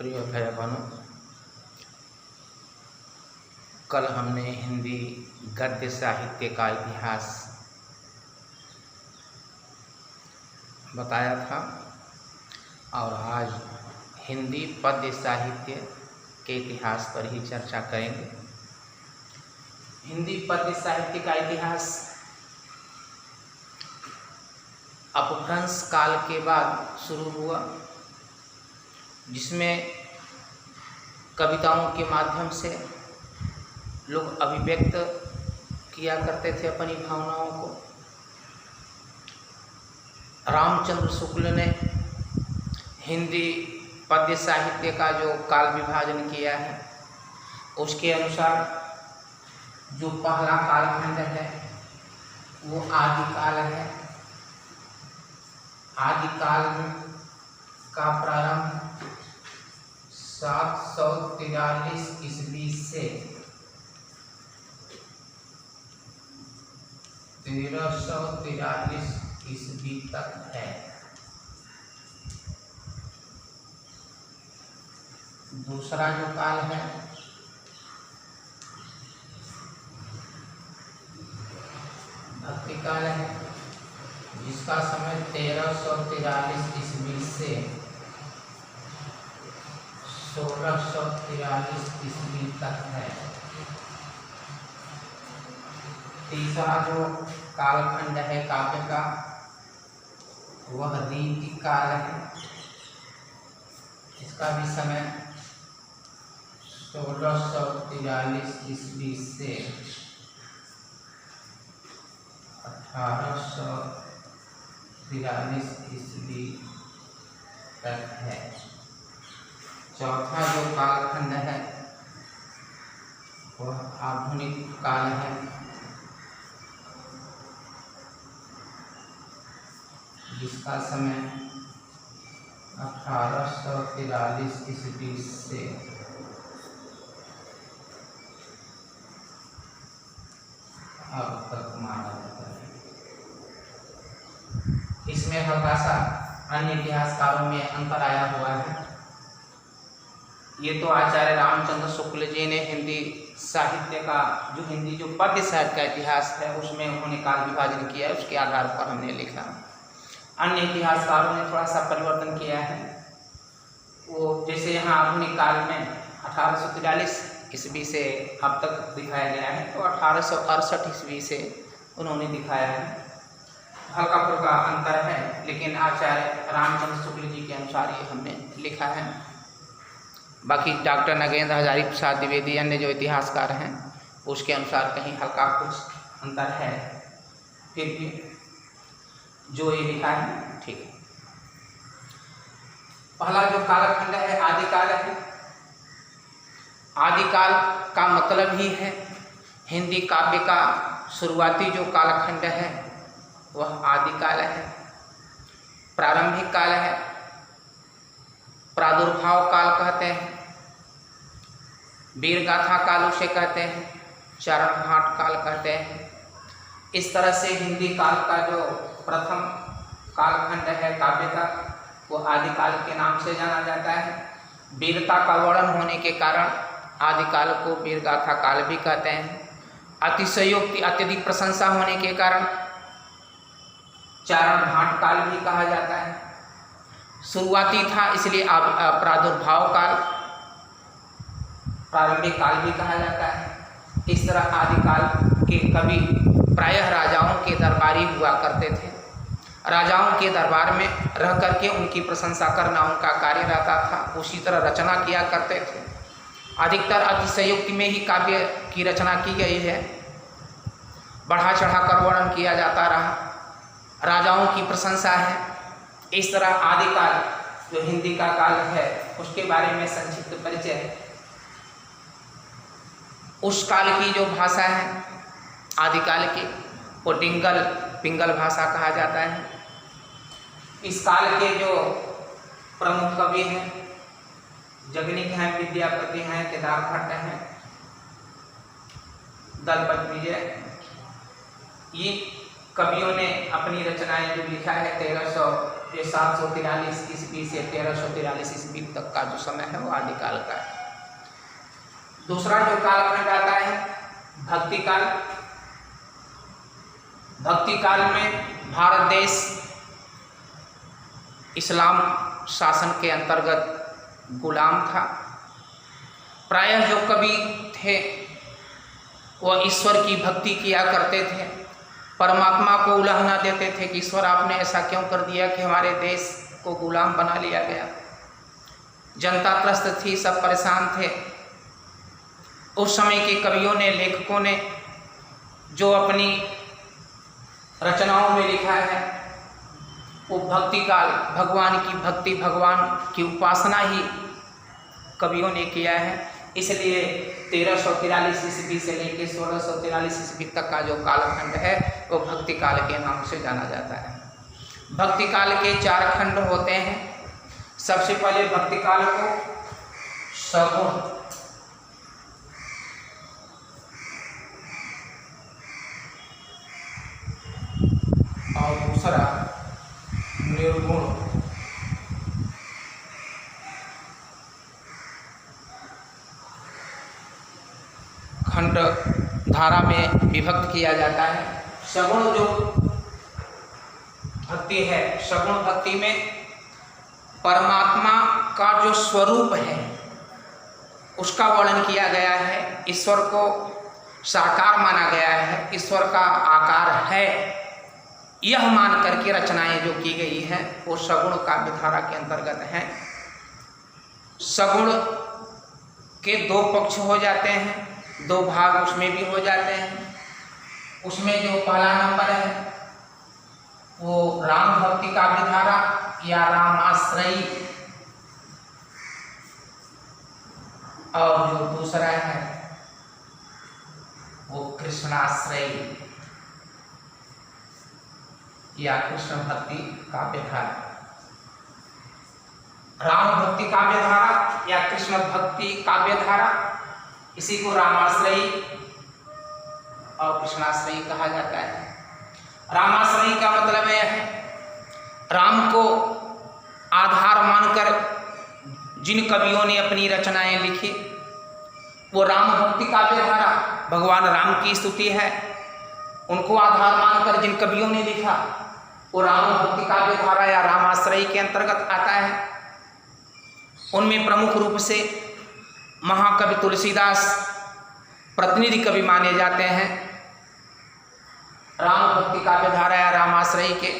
प्रिय भाई बहनों, कल हमने हिंदी गद्य साहित्य का इतिहास बताया था और आज हिंदी पद्य साहित्य के इतिहास पर ही चर्चा करेंगे। हिंदी पद्य साहित्य का इतिहास अपभ्रंश काल के बाद शुरू हुआ, जिसमें कविताओं के माध्यम से लोग अभिव्यक्त किया करते थे अपनी भावनाओं को। रामचंद्र शुक्ल ने हिंदी पद्य साहित्य का जो काल विभाजन किया है, उसके अनुसार जो पहला कालखंड है वो आदिकाल है। आदिकाल का प्रारंभ 743 ईस्वी से 1343 ईस्वी तक है। दूसरा जो काल है भक्ति काल है, जिसका समय 1343 ईस्वी से 1643 ईस्वी तक है। तीसरा जो कालखंड है काव्य का, वह रीति काल है। इसका भी समय 1643 ईस्वी से 1843 ईस्वी तक है। चौथा जो कालखंड है वह आधुनिक काल है, जिसका समय 1843 ईस्वी से अब तक माना जाता है। इसमें हल्का सा अन्य इतिहासकारों में अंतर आया हुआ है। ये तो आचार्य रामचंद्र शुक्ल जी ने हिंदी साहित्य का जो पद्य साहित्य का इतिहास है उसमें उन्होंने काल विभाजन किया है, उसके आधार पर हमने लिखा। अन्य इतिहासकारों ने थोड़ा सा परिवर्तन किया है। वो जैसे यहाँ आधुनिक काल में 1843 ईस्वी से अब तक दिखाया गया है, तो 1868 ईस्वी से उन्होंने दिखाया है। हल्का फुल्का अंतर है, लेकिन आचार्य रामचंद्र शुक्ल जी के अनुसार ये हमने लिखा है। बाकी डॉक्टर नगेंद्र हजारी प्रसाद द्विवेदी अन्य जो इतिहासकार हैं उसके अनुसार कहीं हल्का कुछ अंतर है, फिर भी जो ये लिखा है ठीक है। पहला जो कालखंड है आदिकाल है। आदिकाल का मतलब ही है हिंदी काव्य का शुरुआती जो कालखंड है वह आदिकाल है। प्रारंभिक काल है, प्रादुर्भाव काल कहते हैं, वीरगाथा काल उसे कहते हैं, चरण घाट काल कहते हैं। इस तरह से हिंदी काल का जो प्रथम कालखंड है काव्य का वो आदिकाल के नाम से जाना जाता है। वीरता का वर्णन होने के कारण आदिकाल को वीरगाथा काल भी कहते हैं। अतिशयोक्ति अत्यधिक प्रशंसा होने के कारण चारण घाट काल भी कहा जाता है। शुरुआती था इसलिए प्रादुर्भाव काल, प्रारंभिक काल भी कहा जाता है। इस तरह आदिकाल के कवि प्रायः राजाओं के दरबारी हुआ करते थे। राजाओं के दरबार में रह करके उनकी प्रशंसा करना उनका कार्य रहता था। उसी तरह रचना किया करते थे। अधिकतर अतिशयोक्ति में ही काव्य की रचना की गई है। बढ़ा चढ़ा कर वर्णन किया जाता रहा, राजाओं की प्रशंसा है। इस तरह आदिकाल जो हिंदी का काल है उसके बारे में संक्षिप्त परिचय है। उस काल की जो भाषा है आदिकाल की वो पिंगल भाषा कहा जाता है। इस काल के जो प्रमुख कवि हैं जगनिक हैं, विद्यापति हैं, केदार भट्ट हैं, दलपत विजय, ये कवियों ने अपनी रचनाएं जो लिखा है 743 ईस्वी से 1343 ईस्वी तक का जो समय है वो आदिकाल का है। दूसरा जो कालखंड आता है भक्ति काल। भक्ति काल में भारत देश इस्लाम शासन के अंतर्गत गुलाम था। प्रायः जो कवि थे वह ईश्वर की भक्ति किया करते थे, परमात्मा को उलाहना देते थे कि ईश्वर आपने ऐसा क्यों कर दिया कि हमारे देश को गुलाम बना लिया गया। जनता त्रस्त थी, सब परेशान थे। उस समय के कवियों ने, लेखकों ने जो अपनी रचनाओं में लिखा है वो भक्ति काल, भगवान की भक्ति, भगवान की उपासना ही कवियों ने किया है। इसलिए 1343 ईस्वी से लेकर 1643 ईस्वी तक का जो कालखंड है वो भक्ति काल के नाम से जाना जाता है। भक्ति काल के 4 खंड होते हैं। सबसे पहले भक्ति काल को सगुण, और दूसरा निर्गुण, खंड धारा में विभक्त किया जाता है। सगुण जो भक्ति है, सगुण भक्ति में परमात्मा का जो स्वरूप है उसका वर्णन किया गया है। ईश्वर को साकार माना गया है, ईश्वर का आकार है, यह मान करके रचनाएं जो की गई हैं वो सगुण काव्य धारा के अंतर्गत हैं। सगुण के 2 पक्ष हो जाते हैं, 2 भाग उसमें भी हो जाते हैं। उसमें जो पहला नंबर है वो राम भक्ति काव्य धारा या रामाश्रयी, और जो दूसरा है वो कृष्णाश्रयी या कृष्ण भक्ति काव्य धारा। राम भक्ति काव्य धारा या कृष्ण भक्ति काव्य धारा, इसी को रामाश्रयी और कृष्णाश्रयी कहा जाता है। रामाश्रयी का मतलब यह है राम को आधार मानकर जिन कवियों ने अपनी रचनाएं लिखी वो राम भक्ति काव्य धारा, भगवान राम की स्तुति है, उनको आधार मानकर जिन कवियों ने लिखा वो राम भक्ति काव्य धारा या रामाश्रयी के अंतर्गत आता है। उनमें प्रमुख रूप से महाकवि तुलसीदास प्रतिनिधि कवि माने जाते हैं। राम भक्ति काव्य धारा या रामाश्रयी के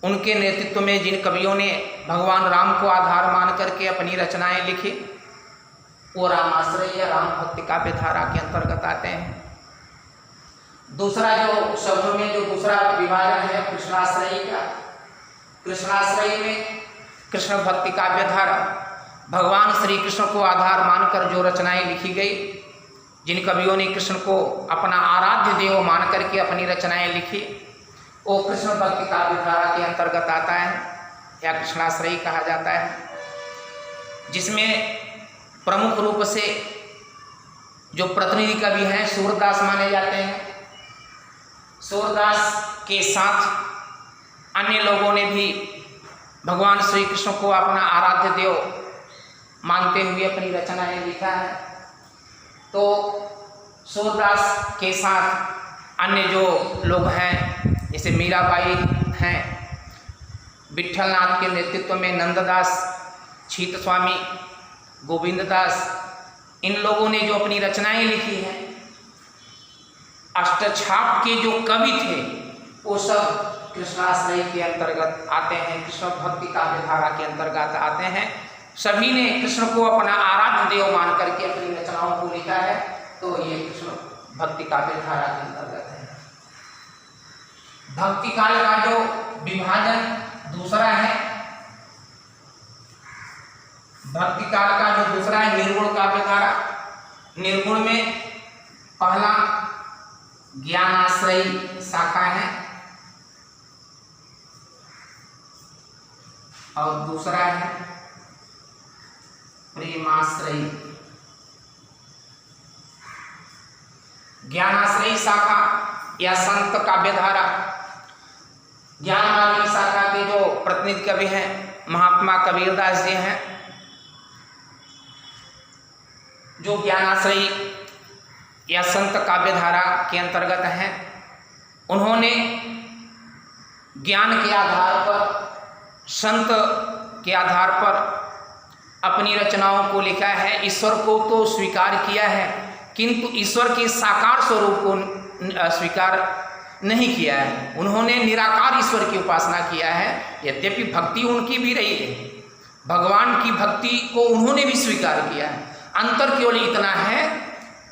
उनके नेतृत्व में जिन कवियों ने भगवान राम को आधार मान करके अपनी रचनाएं लिखी वो रामाश्रयी या राम भक्ति काव्य धारा के अंतर्गत आते हैं। दूसरा जो शब्दों में जो दूसरा विभाजन है कृष्णाश्रयी का, कृष्णाश्रयी में कृष्ण भक्ति काव्य धारा, भगवान श्री कृष्ण को आधार मानकर जो रचनाएं लिखी गई, जिन कवियों ने कृष्ण को अपना आराध्य देव मान करके अपनी रचनाएं लिखी वो कृष्ण भक्ति काव्य धारा के अंतर्गत आता है या कृष्णाश्रयी कहा जाता है। जिसमें प्रमुख रूप से जो प्रतिनिधि कवि हैं सूरदास माने जाते हैं। सूरदास के साथ अन्य लोगों ने भी भगवान श्री कृष्ण को अपना आराध्य देव मानते हुए अपनी रचनाएं लिखा है। तो सूरदास के साथ अन्य जो लोग हैं जैसे मीराबाई हैं, विठलनाथ के नेतृत्व में नंददास, छीत स्वामी, गोविंददास, इन लोगों ने जो अपनी रचनाएं लिखी हैं, अष्टछाप के जो कवि थे वो सब कृष्णाश्रयी के अंतर्गत आते हैं, कृष्ण भक्ति काव्य धारा के अंतर्गत आते हैं। सभी ने कृष्ण को अपना आराध्य देव मान करके अपनी रचनाओं को लिखा है, तो ये कृष्ण भक्ति काव्य धारा के अंतर्गत है। भक्ति काल का जो विभाजन दूसरा है, भक्ति काल का जो दूसरा है निर्गुण काव्य धारा। निर्गुण में पहला ज्ञानाश्रयी शाखा है और दूसरा है प्रेमाश्रयी। ज्ञानाश्रयी शाखा या संत काव्यधारा, ज्ञान मार्ग की शाखा के जो प्रतिनिधि कवि हैं महात्मा कबीरदास जी हैं, जो ज्ञानाश्रयी या संत काव्यधारा के अंतर्गत हैं। उन्होंने ज्ञान के आधार पर, संत के आधार पर अपनी रचनाओं को लिखा है। ईश्वर को तो स्वीकार किया है, किंतु ईश्वर के साकार स्वरूप को स्वीकार नहीं किया है। उन्होंने निराकार ईश्वर की उपासना किया है। यद्यपि भक्ति उनकी भी रही है, भगवान की भक्ति को उन्होंने भी स्वीकार किया है। अंतर केवल इतना है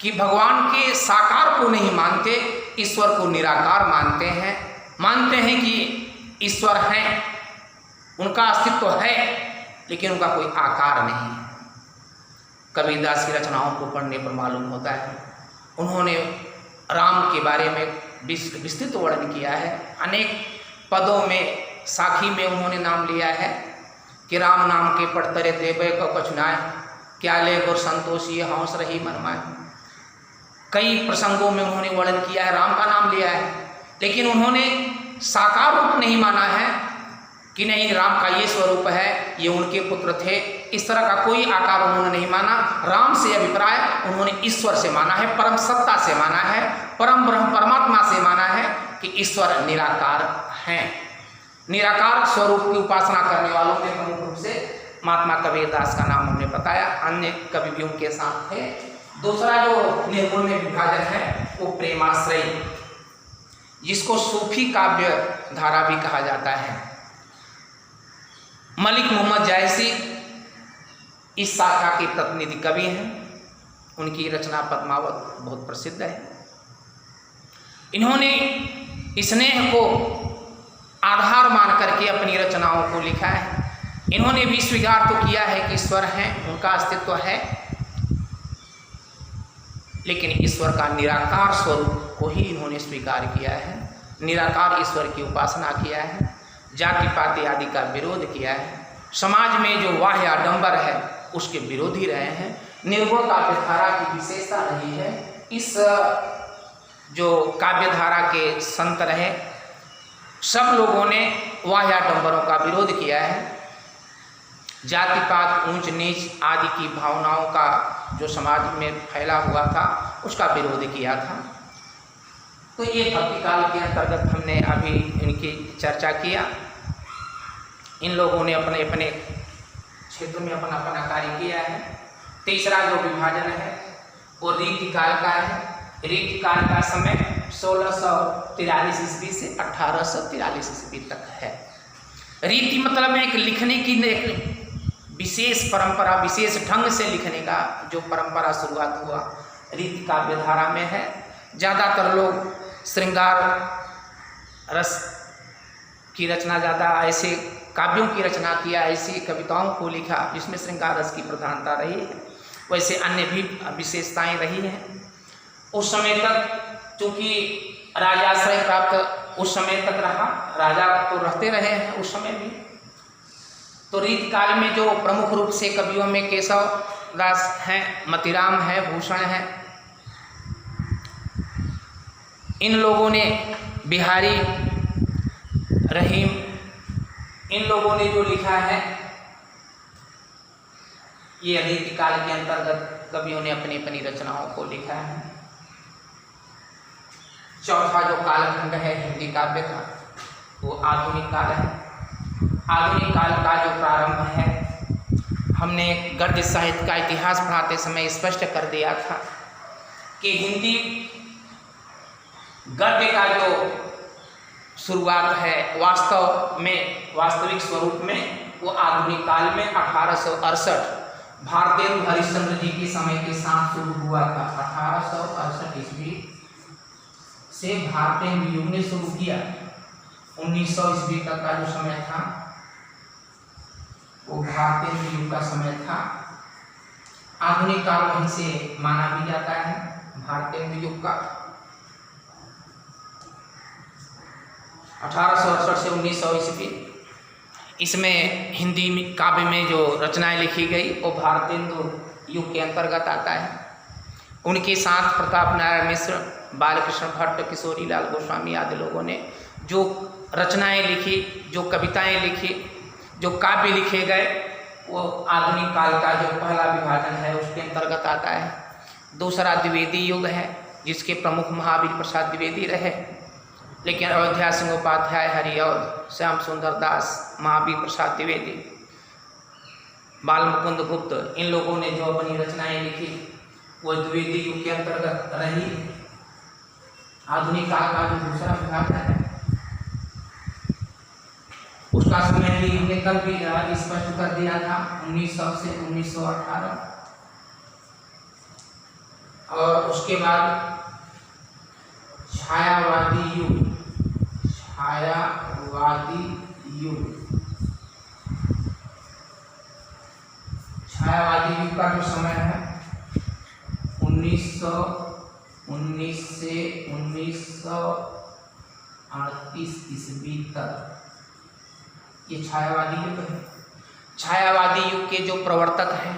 कि भगवान के साकार को नहीं मानते, ईश्वर को निराकार मानते हैं। मानते हैं कि ईश्वर हैं, उनका अस्तित्व है, लेकिन उनका कोई आकार नहीं है। कबीरदास की रचनाओं को पढ़ने पर मालूम होता है उन्होंने राम के बारे में विस्तृत वर्णन किया है। अनेक पदों में, साखी में उन्होंने नाम लिया है कि राम नाम के पढ़तरे देवे को कछुनाए, क्या ले गुर संतोषी हंस रही मनमाए। कई प्रसंगों में उन्होंने वर्णन किया है, राम का नाम लिया है, लेकिन उन्होंने साकार रूप नहीं माना है कि नहीं राम का ये स्वरूप है, ये उनके पुत्र थे। इस तरह का कोई आकार उन्होंने नहीं माना। राम से अभिप्राय उन्होंने ईश्वर से माना है, परम सत्ता से माना है, परम ब्रह्म परमात्मा से माना है कि ईश्वर निराकार हैं। निराकार स्वरूप की उपासना करने वालों के प्रमुख रूप से महात्मा कबीरदास का नाम हमने बताया। अन्य कवि भी उनके साथ थे। दूसरा जो निर्गुण में विभाजन है वो प्रेमाश्रयी, जिसको सूफी काव्य धारा भी कहा जाता है। मलिक मोहम्मद जायसी इस शाखा के प्रतिनिधि कवि हैं। उनकी रचना पद्मावत बहुत प्रसिद्ध है। इन्होंने स्नेह को आधार मान करके अपनी रचनाओं को लिखा है। इन्होंने भी स्वीकार तो किया है कि ईश्वर हैं, उनका अस्तित्व है, लेकिन ईश्वर का निराकार स्वरूप को ही इन्होंने स्वीकार किया है। निराकार ईश्वर की उपासना किया है, जाति पाति आदि का विरोध किया है, समाज में जो वाह्य आडंबर है उसके विरोधी रहे हैं। निर्गुण काव्यधारा की विशेषता रही है। इस जो काव्यधारा के संत रहे, सब लोगों ने वाह्य आडंबरों का विरोध किया है। जाति पात, ऊंच नीच आदि की भावनाओं का जो समाज में फैला हुआ था उसका विरोध किया था। तो ये भक्ति काल के अंतर्गत हमने अभी इनकी चर्चा किया। इन लोगों ने अपने अपने क्षेत्र में अपना अपना कार्य किया है। तीसरा जो विभाजन है वो रीति काल का है। रीति काल का समय 1643 ईस्वी से 1843 ईस्वी तक है। रीति मतलब एक लिखने की एक विशेष परंपरा, विशेष ढंग से लिखने का जो परंपरा शुरुआत हुआ रीति काव्यधारा में है। ज़्यादातर लोग श्रृंगार रस की रचना, ज़्यादा ऐसे काव्यों की रचना किया, ऐसी कविताओं को लिखा जिसमें श्रृंगार रस की प्रधानता रही है। वैसे अन्य भी विशेषताएं रही हैं। उस समय तक चूँकि राजाश्रय प्राप्त उस समय तक रहा, राजा तो रहते रहे हैं उस समय भी। तो रीति काल में जो प्रमुख रूप से कवियों में केशव दास हैं, मतीराम है, भूषण है, इन लोगों ने, बिहारी, रहीम, इन लोगों ने जो लिखा है ये रीति काल के अंतर्गत कवियों ने अपनी अपनी रचनाओं को लिखा है। चौथा जो कालखंड है हिंदी काव्य का वो आधुनिक काल है। आधुनिक काल का जो प्रारंभ है, हमने गद्य साहित्य का इतिहास पढ़ाते समय स्पष्ट कर दिया था कि हिंदी गद्य का जो शुरुआत है वास्तव में, वास्तविक स्वरूप में वो आधुनिक काल में 1868 भारतेंदु हरिश्चंद्र जी के समय के साथ शुरू हुआ था। 1868 ईस्वी से भारतेंदु युग ने शुरू किया। 1900 ईस्वी तक का जो समय था वो भारतेंदु युग का समय था। आधुनिक काल वहीं से माना भी जाता है भारतेंदु युग का। 1868 से 1900 ईस्वी, इसमें हिंदी काव्य में जो रचनाएं लिखी गई वो भारतेंदु युग के अंतर्गत आता है। उनके साथ प्रताप नारायण मिश्र, बालकृष्ण भट्ट, किशोरी लाल गोस्वामी आदि लोगों ने जो रचनाएं लिखी, जो कविताएं लिखी, जो काव्य लिखे गए, वो आधुनिक काल का जो पहला विभाजन है उसके अंतर्गत आता है। दूसरा द्विवेदी युग है, जिसके प्रमुख महावीर प्रसाद द्विवेदी रहे, लेकिन अयोध्या सिंहोपाध्याय, हरिऔध, श्याम सुंदर दास, महावीर प्रसाद द्विवेदी, बाल मुकुंद गुप्त, इन लोगों ने जो अपनी रचनाएं लिखी वो द्विवेदी युग के अंतर्गत रही। आधुनिक काल का जो दूसरा विभाजन है उसका समय भी हमने कल भी स्पष्ट कर दिया था, 1900 से 1918। और उसके बाद छायावादी युग, छायावादी युग, छायावादी युग का जो समय है 1919 से 1938 ईस्वी तक, ये छायावादी युग है। छायावादी युग के जो प्रवर्तक हैं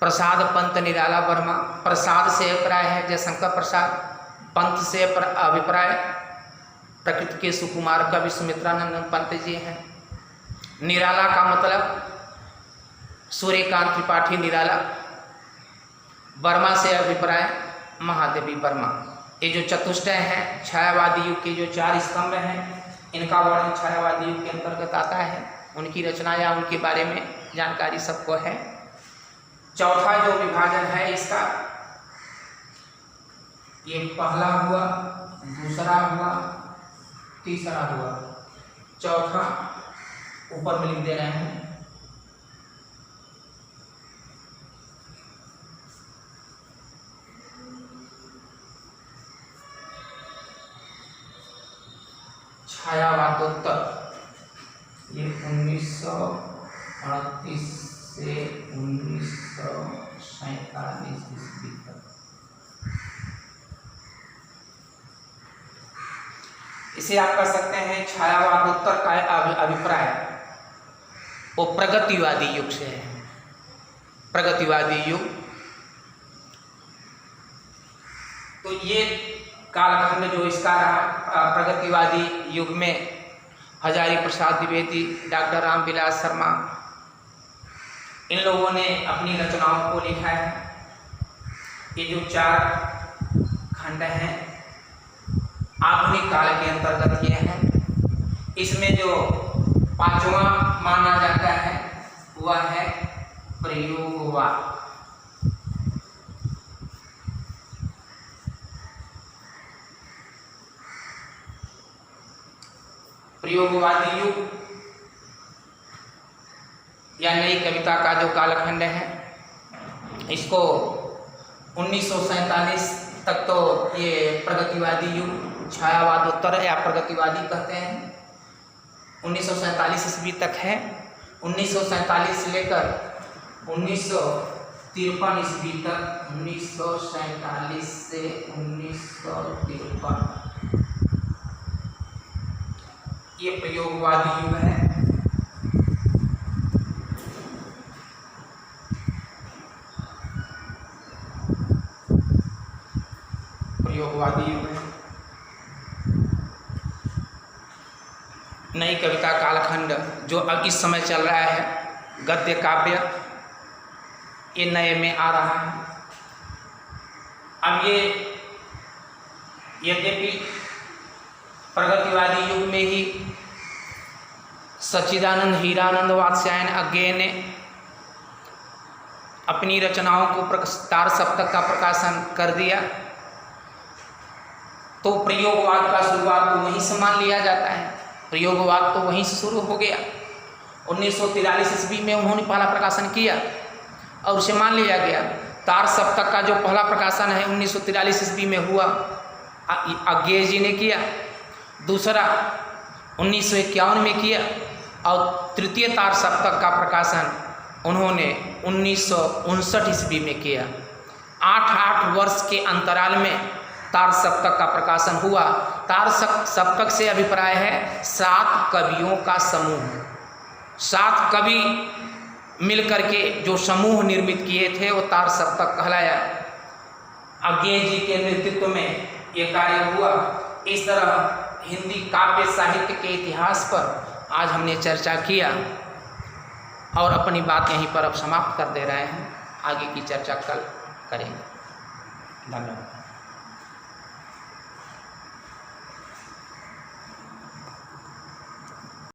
प्रसाद पंत निराला वर्मा, प्रसाद से अभिप्राय है जयशंकर प्रसाद, पंत से अभिप्राय प्रकृति के सुकुमार कवि सुमित्रानंद पंत जी हैं। निराला का मतलब सूर्यकांत त्रिपाठी निराला, वर्मा से अभिप्राय महादेवी वर्मा। ये जो चतुष्टय हैं छायावादी युग के जो 4 स्तंभ हैं, इनका वर्णन छायावादी युग के अंतर्गत आता है। उनकी रचना या उनके बारे में जानकारी सबको है। चौथा जो विभाजन है इसका, ये पहला हुआ, दूसरा हुआ, तीसरा हुआ, चौथा ऊपर में लिख दे रहे हैं। छायावादोत्तर, ये 1938 से 1947 ईस्वी तक। इसे आप कह सकते हैं छायावादोत्तर का अभिप्राय वो प्रगतिवादी युग से है। प्रगतिवादी युग, तो ये कालखंड जो इसका रहा प्रगतिवादी युग में हजारी प्रसाद द्विवेदी, डॉक्टर रामविलास शर्मा, इन लोगों ने अपनी रचनाओं को लिखा है। ये जो 4 खंड हैं आधुनिक काल के अंतर्गत ये हैं। इसमें जो 5वां माना जाता है वह है प्रयोगवाद। प्रयोगवादी युग या नई कविता का जो कालखंड है, इसको 1947 तक तो ये प्रगतिवादी युग, छायावादोत्तर या प्रगतिवादी कहते हैं, 1947 ईस्वी तक है। 1947 से लेकर 1953 ईस्वी तक, 1947 से 1953 ये प्रयोगवादी युग है। प्रयोगवादी युग है। नई कविता कालखंड जो अब इस समय चल रहा है, गद्य काव्य, ये नए में आ रहा है। अब ये यद्यपि प्रगतिवादी युग में ही सच्चिदानंद हीरानंद वात्स्यायन अज्ञेय ने अपनी रचनाओं को तार सप्तक का प्रकाशन कर दिया, तो प्रयोगवाद का शुरुआत तो वहीं से मान लिया जाता है। प्रयोगवाद तो वहीं से शुरू हो गया। 1943 ईस्वी में उन्होंने पहला प्रकाशन किया और उसे मान लिया गया। तार सप्तक का जो पहला प्रकाशन है 1943 ईस्वी में हुआ, अज्ञेय जी ने किया। दूसरा 1951 में किया और तृतीय तार सप्तक का प्रकाशन उन्होंने 1959 ईस्वी में किया। 8 वर्ष के अंतराल में तार सप्तक का प्रकाशन हुआ। तार सप्तक से अभिप्राय है 7 कवियों का समूह। 7 कवि मिलकर के जो समूह निर्मित किए थे वो तार सप्तक कहलाया। अज्ञेय जी के नेतृत्व में ये कार्य हुआ। इस तरह हिंदी काव्य साहित्य के इतिहास पर आज हमने चर्चा किया और अपनी बात यहीं पर अब समाप्त कर दे रहे हैं। आगे की चर्चा कल करेंगे। धन्यवाद।